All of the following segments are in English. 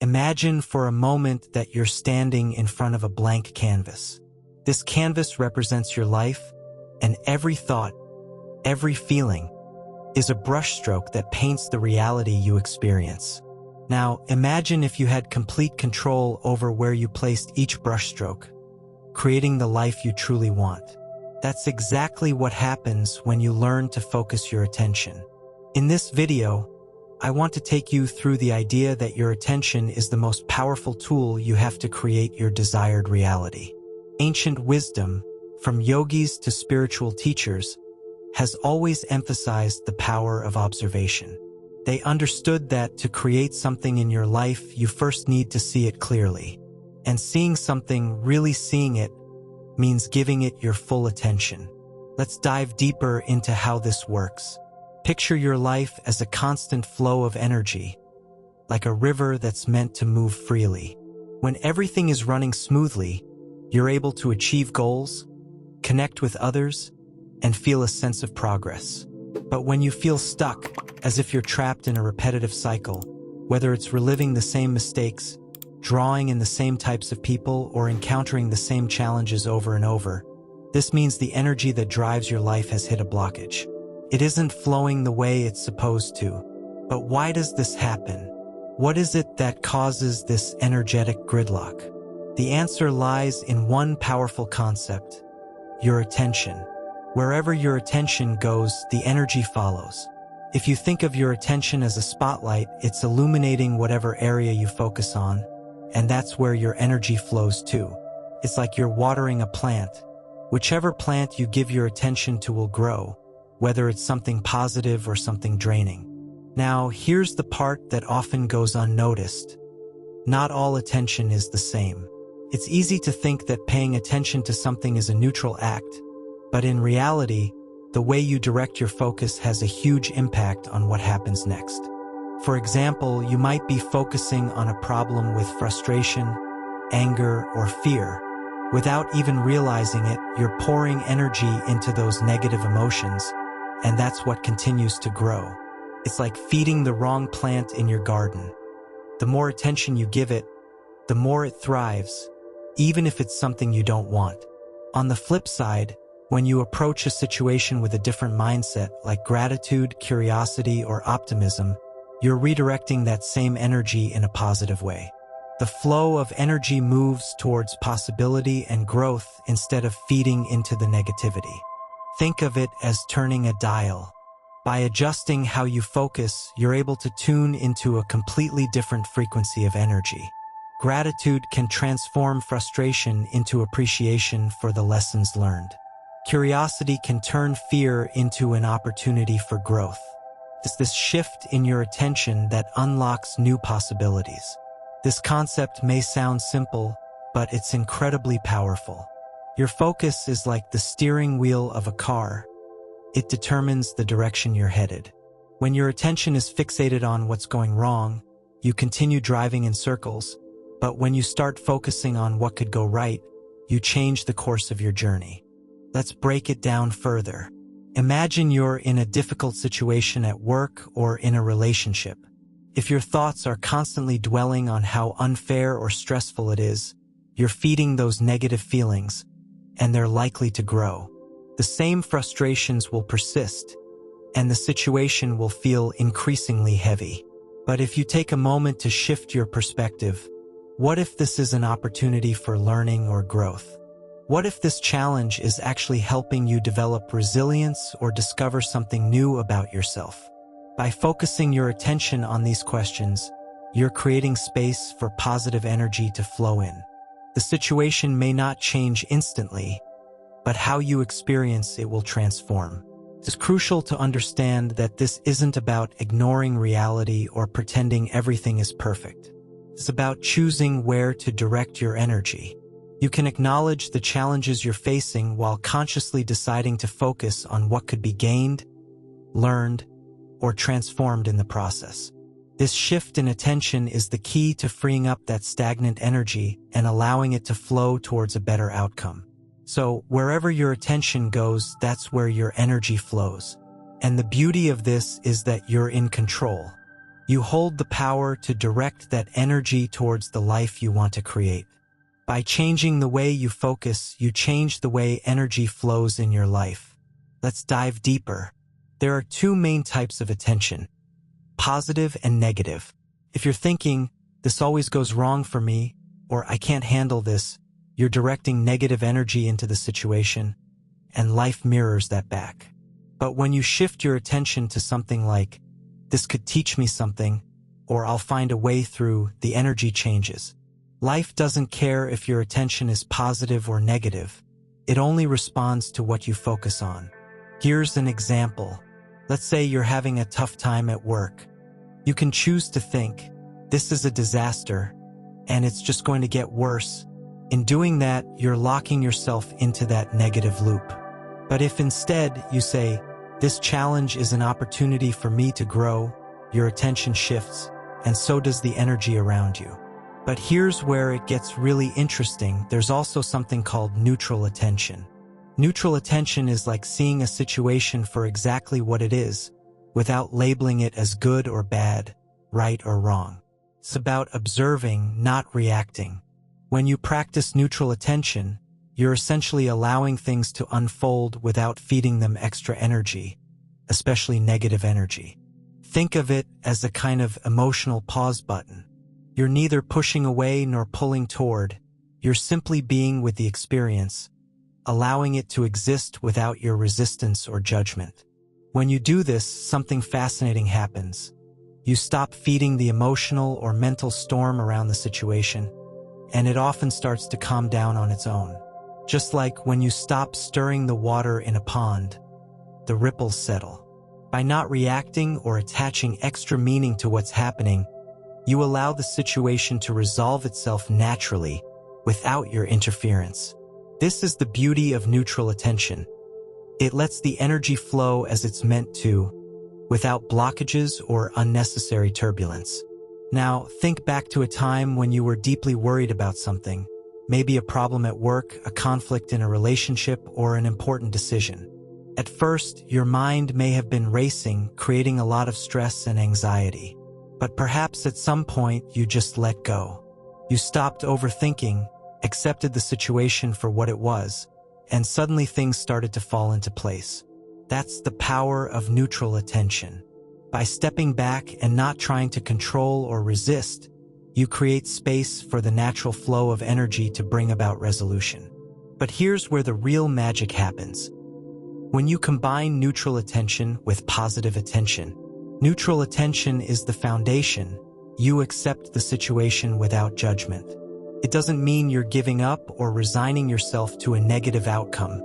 Imagine for a moment that you're standing in front of a blank canvas. This canvas represents your life, and every thought, every feeling, is a brushstroke that paints the reality you experience. Now, imagine if you had complete control over where you placed each brushstroke, creating the life you truly want. That's exactly what happens when you learn to focus your attention. In this video, I want to take you through the idea that your attention is the most powerful tool you have to create your desired reality. Ancient wisdom, from yogis to spiritual teachers, has always emphasized the power of observation. They understood that to create something in your life, you first need to see it clearly. And seeing something, really seeing it, means giving it your full attention. Let's dive deeper into how this works. Picture your life as a constant flow of energy, like a river that's meant to move freely. When everything is running smoothly, you're able to achieve goals, connect with others, and feel a sense of progress. But when you feel stuck, as if you're trapped in a repetitive cycle, whether it's reliving the same mistakes, drawing in the same types of people, or encountering the same challenges over and over, this means the energy that drives your life has hit a blockage. It isn't flowing the way it's supposed to. But why does this happen? What is it that causes this energetic gridlock? The answer lies in one powerful concept: your attention. Wherever your attention goes, the energy follows. If you think of your attention as a spotlight, it's illuminating whatever area you focus on, and that's where your energy flows to. It's like you're watering a plant. Whichever plant you give your attention to will grow, whether it's something positive or something draining. Now, here's the part that often goes unnoticed. Not all attention is the same. It's easy to think that paying attention to something is a neutral act, but in reality, the way you direct your focus has a huge impact on what happens next. For example, you might be focusing on a problem with frustration, anger, or fear. Without even realizing it, you're pouring energy into those negative emotions, and that's what continues to grow. It's like feeding the wrong plant in your garden. The more attention you give it, the more it thrives, even if it's something you don't want. On the flip side, when you approach a situation with a different mindset, like gratitude, curiosity, or optimism, you're redirecting that same energy in a positive way. The flow of energy moves towards possibility and growth instead of feeding into the negativity. Think of it as turning a dial. By adjusting how you focus, you're able to tune into a completely different frequency of energy. Gratitude can transform frustration into appreciation for the lessons learned. Curiosity can turn fear into an opportunity for growth. It's this shift in your attention that unlocks new possibilities. This concept may sound simple, but it's incredibly powerful. Your focus is like the steering wheel of a car. It determines the direction you're headed. When your attention is fixated on what's going wrong, you continue driving in circles, but when you start focusing on what could go right, you change the course of your journey. Let's break it down further. Imagine you're in a difficult situation at work or in a relationship. If your thoughts are constantly dwelling on how unfair or stressful it is, you're feeding those negative feelings, and they're likely to grow. The same frustrations will persist, and the situation will feel increasingly heavy. But if you take a moment to shift your perspective, what if this is an opportunity for learning or growth? What if this challenge is actually helping you develop resilience or discover something new about yourself? By focusing your attention on these questions, you're creating space for positive energy to flow in. The situation may not change instantly, but how you experience it will transform. It's crucial to understand that this isn't about ignoring reality or pretending everything is perfect. It's about choosing where to direct your energy. You can acknowledge the challenges you're facing while consciously deciding to focus on what could be gained, learned, or transformed in the process. This shift in attention is the key to freeing up that stagnant energy and allowing it to flow towards a better outcome. So, wherever your attention goes, that's where your energy flows. And the beauty of this is that you're in control. You hold the power to direct that energy towards the life you want to create. By changing the way you focus, you change the way energy flows in your life. Let's dive deeper. There are two main types of attention: positive and negative. If you're thinking, "This always goes wrong for me," or "I can't handle this," you're directing negative energy into the situation, and life mirrors that back. But when you shift your attention to something like, "This could teach me something," or "I'll find a way through," the energy changes. Life doesn't care if your attention is positive or negative. It only responds to what you focus on. Here's an example. Let's say you're having a tough time at work. You can choose to think, "This is a disaster, and it's just going to get worse." In doing that, you're locking yourself into that negative loop. But if instead you say, "This challenge is an opportunity for me to grow," your attention shifts, and so does the energy around you. But here's where it gets really interesting. There's also something called neutral attention. Neutral attention is like seeing a situation for exactly what it is, without labeling it as good or bad, right or wrong. It's about observing, not reacting. When you practice neutral attention, you're essentially allowing things to unfold without feeding them extra energy, especially negative energy. Think of it as a kind of emotional pause button. You're neither pushing away nor pulling toward. You're simply being with the experience, allowing it to exist without your resistance or judgment. When you do this, something fascinating happens. You stop feeding the emotional or mental storm around the situation, and it often starts to calm down on its own. Just like when you stop stirring the water in a pond, the ripples settle. By not reacting or attaching extra meaning to what's happening, you allow the situation to resolve itself naturally, without your interference. This is the beauty of neutral attention. It lets the energy flow as it's meant to, without blockages or unnecessary turbulence. Now, think back to a time when you were deeply worried about something, maybe a problem at work, a conflict in a relationship, or an important decision. At first, your mind may have been racing, creating a lot of stress and anxiety. But perhaps at some point you just let go. You stopped overthinking, accepted the situation for what it was, and suddenly things started to fall into place. That's the power of neutral attention. By stepping back and not trying to control or resist, you create space for the natural flow of energy to bring about resolution. But here's where the real magic happens. When you combine neutral attention with positive attention, neutral attention is the foundation. You accept the situation without judgment. It doesn't mean you're giving up or resigning yourself to a negative outcome.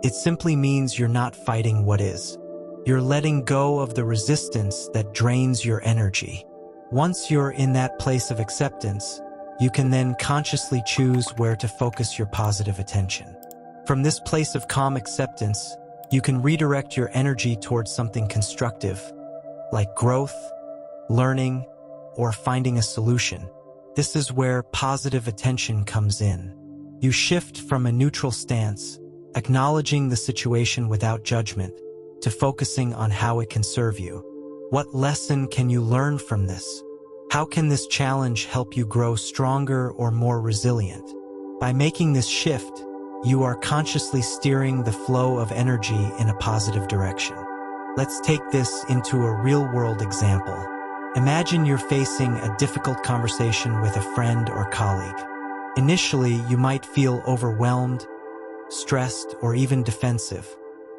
It simply means you're not fighting what is. You're letting go of the resistance that drains your energy. Once you're in that place of acceptance, you can then consciously choose where to focus your positive attention. From this place of calm acceptance, you can redirect your energy towards something constructive, like growth, learning, or finding a solution. This is where positive attention comes in. You shift from a neutral stance, acknowledging the situation without judgment, to focusing on how it can serve you. What lesson can you learn from this? How can this challenge help you grow stronger or more resilient? By making this shift, you are consciously steering the flow of energy in a positive direction. Let's take this into a real-world example. Imagine you're facing a difficult conversation with a friend or colleague. Initially, you might feel overwhelmed, stressed, or even defensive.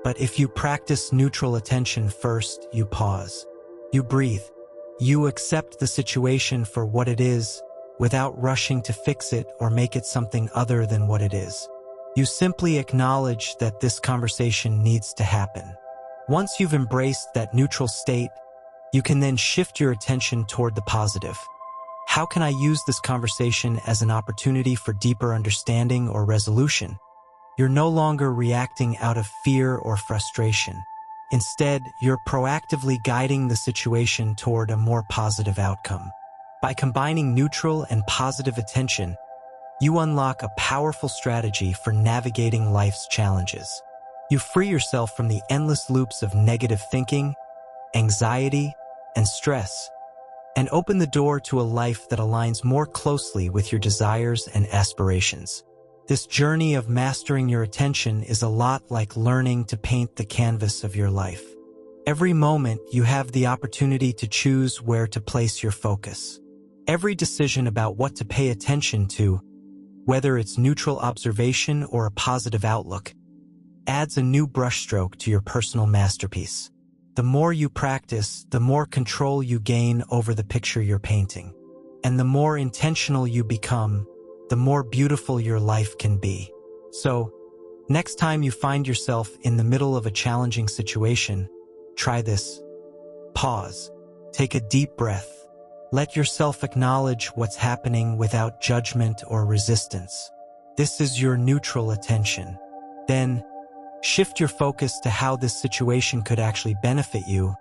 But if you practice neutral attention first, you pause. You breathe. You accept the situation for what it is, without rushing to fix it or make it something other than what it is. You simply acknowledge that this conversation needs to happen. Once you've embraced that neutral state, you can then shift your attention toward the positive. How can I use this conversation as an opportunity for deeper understanding or resolution? You're no longer reacting out of fear or frustration. Instead, you're proactively guiding the situation toward a more positive outcome. By combining neutral and positive attention, you unlock a powerful strategy for navigating life's challenges. You free yourself from the endless loops of negative thinking, anxiety, and stress, and open the door to a life that aligns more closely with your desires and aspirations. This journey of mastering your attention is a lot like learning to paint the canvas of your life. Every moment, you have the opportunity to choose where to place your focus. Every decision about what to pay attention to, whether it's neutral observation or a positive outlook, adds a new brushstroke to your personal masterpiece. The more you practice, the more control you gain over the picture you're painting. And the more intentional you become, the more beautiful your life can be. So, next time you find yourself in the middle of a challenging situation, try this. Pause. Take a deep breath. Let yourself acknowledge what's happening without judgment or resistance. This is your neutral attention. Then, shift your focus to how this situation could actually benefit you,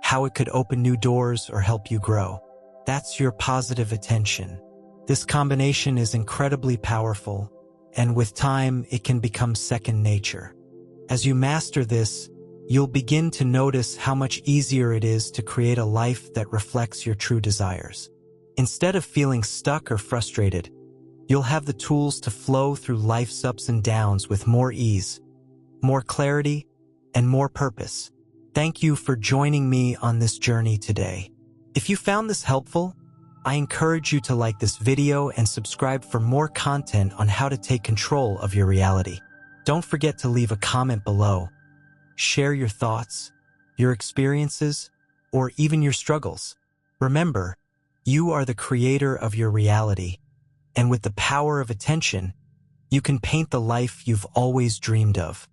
how it could open new doors or help you grow. That's your positive attention. This combination is incredibly powerful, and with time, it can become second nature. As you master this, you'll begin to notice how much easier it is to create a life that reflects your true desires. Instead of feeling stuck or frustrated, you'll have the tools to flow through life's ups and downs with more ease, more clarity, and more purpose. Thank you for joining me on this journey today. If you found this helpful, I encourage you to like this video and subscribe for more content on how to take control of your reality. Don't forget to leave a comment below. Share your thoughts, your experiences, or even your struggles. Remember, you are the creator of your reality, and with the power of attention, you can paint the life you've always dreamed of.